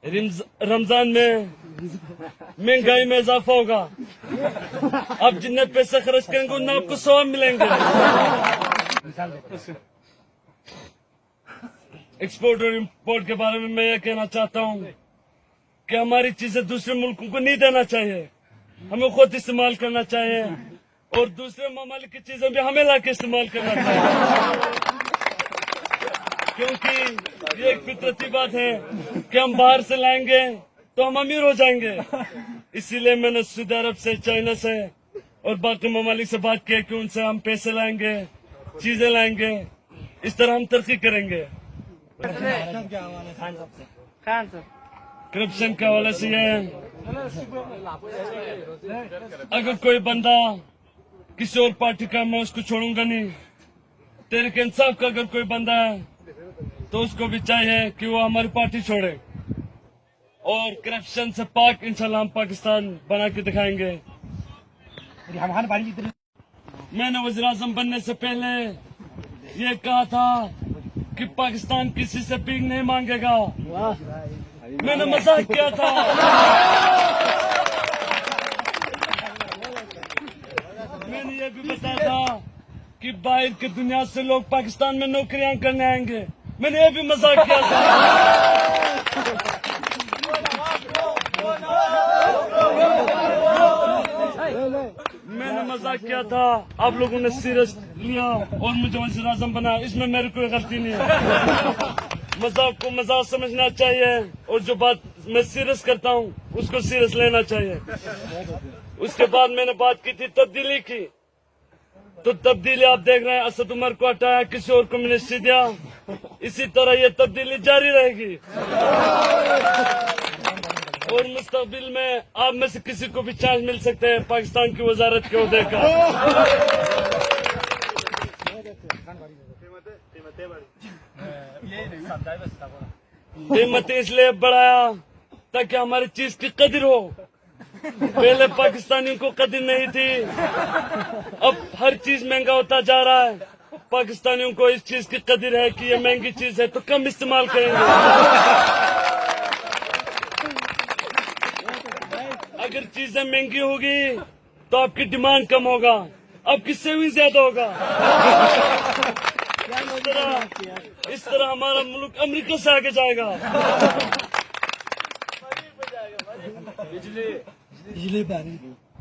रमजान में महंगाई में इजाफा होगा। आप जितने पैसे खर्च करेंगे उतना आपको 100 मिलेंगे। एक्सपोर्ट और इम्पोर्ट के बारे में मैं ये कहना चाहता हूँ कि हमारी चीजें दूसरे मुल्कों को नहीं देना चाहिए, हमें खुद इस्तेमाल करना चाहिए और दूसरे ममालिक की चीजें भी हमें लाके इस्तेमाल करना चाहिए, क्योंकि ये एक फितरती बात है कि हम बाहर से लाएंगे तो हम अमीर हो जाएंगे। इसीलिए मैंने सऊदी अरब से, चाइना से और बाकी ममालिक से बात की कि उनसे हम पैसे लाएंगे, चीजें लाएंगे, इस तरह हम तरक्की करेंगे। करप्शन के हवाले से ये, अगर कोई बंदा किसी और पार्टी का, मैं उसको छोड़ूंगा नहीं। तहरीक इंसाफ का अगर कोई बंदा है तो उसको भी चाहिए कि वो हमारी पार्टी छोड़े और करप्शन से पाक इंशाल्लाह हम पाकिस्तान बना के दिखाएंगे। मैंने वज़ीर आज़म बनने से पहले ये कहा था कि पाकिस्तान किसी से भीख नहीं मांगेगा। मैंने मजाक किया था। मैंने ये भी बताया था कि बाहर की दुनिया से लोग पाकिस्तान में नौकरियां करने आएंगे। मैंने ये भी मजाक किया था। मैंने मजाक किया था, आप लोगों ने सीरियस लिया और मुझे वज़ीर आज़म बना, इसमें मेरी कोई गलती नहीं है। मजाक को मजाक समझना चाहिए और जो बात मैं सीरियस करता हूँ उसको सीरियस लेना चाहिए। उसके बाद मैंने बात की थी तब्दीली की, तो तब्दीली आप देख रहे हैं, असद उमर को हटाया, किसी और को मिनिस्ट्री दिया, इसी तरह ये तब्दीली जारी रहेगी और मुस्तकबिल में आप में से किसी को भी चांस मिल सकते हैं पाकिस्तान की वजारत के ओहदे का। कीमतें इसलिए बढ़ाया ताकि हमारी चीज की कदर हो। पहले पाकिस्तानियों को कदर नहीं थी, अब हर चीज महंगा होता जा रहा है। पाकिस्तानियों को इस चीज की कदर है कि ये महंगी चीज है तो कम इस्तेमाल करेंगे। अगर चीजें महंगी होगी तो आपकी डिमांड कम होगा, आपकी सेविंग ज्यादा होगा। इस तरह हमारा मुल्क अमेरिका से आगे जाएगा।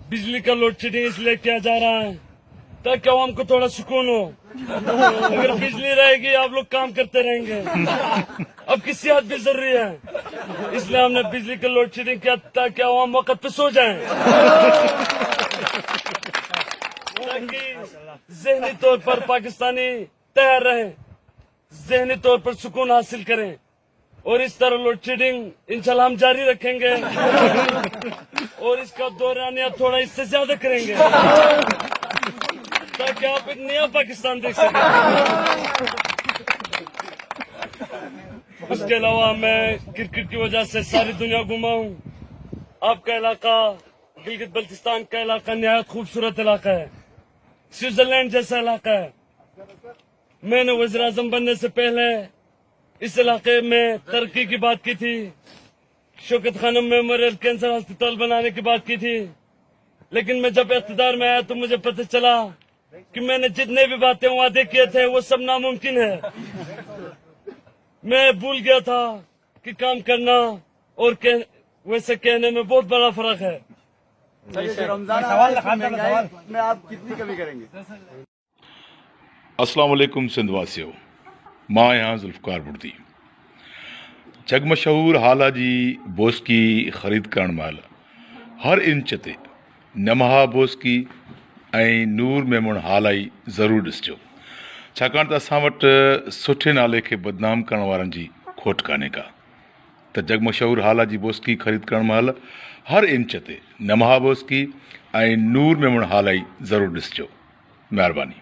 बिजली का लोड शेडिंग इसलिए किया जा रहा है ताकि आवाम को थोड़ा सुकून हो। अगर बिजली रहेगी आप लोग काम करते रहेंगे, अब किसी हाथ भी जरूरी है, इसलिए हमने बिजली का लोड शेडिंग किया ताकि आवाम वक्त पे सो जाएं, ताकि ज़हनी तौर पर पाकिस्तानी तैयार रहे, ज़हनी तौर पर सुकून हासिल करें। और इस तरह लोड शेडिंग इंशाल्लाह हम जारी रखेंगे और इसका दौरानिया थोड़ा इससे ज्यादा करेंगे ताकि आप एक नया पाकिस्तान देख सकें। उसके अलावा मैं क्रिकेट की वजह से सारी दुनिया घुमा हूँ। आपका इलाका गिलगित बल्तिस्तान का इलाका निहायत खूबसूरत इलाका है, स्विट्जरलैंड जैसा इलाका है। मैंने वज़ीर आज़म बनने से पहले इस इलाके में तरक्की की बात की थी, शौकत खानम मेमोरियल कैंसर अस्पताल बनाने की बात की थी, लेकिन मैं जब इख्तिदार में आया तो मुझे पता चला कि मैंने जितने भी बातें वादे किए थे वो सब नामुमकिन है। मैं भूल गया था कि काम करना और वैसे कहने में बहुत बड़ा फर्क है। रमजान में आप कितनी कमी करेंगे? अस्सलाम वालेकुम सिंधवासियो, मां यहाँ जुल्फकार बुर्दी। जगमशहूर हाला जी बोस्की ख़रीद करण महिल हर इंच ते नमहा बोस्की ऐं नूर मेमून हालाई ज़रूरु ॾिसिजो, छाकाणि त असां वटि सुठे नाले खे बदनाम करण वारनि जी खोट कान्हे का। त जगमशहूर हाला जी बोस्की ख़रीद करण महिल हर इंच ते नमहा बोस्की ऐं नूर मेमून हालाई ज़रूरु ॾिसिजो। महिरबानी।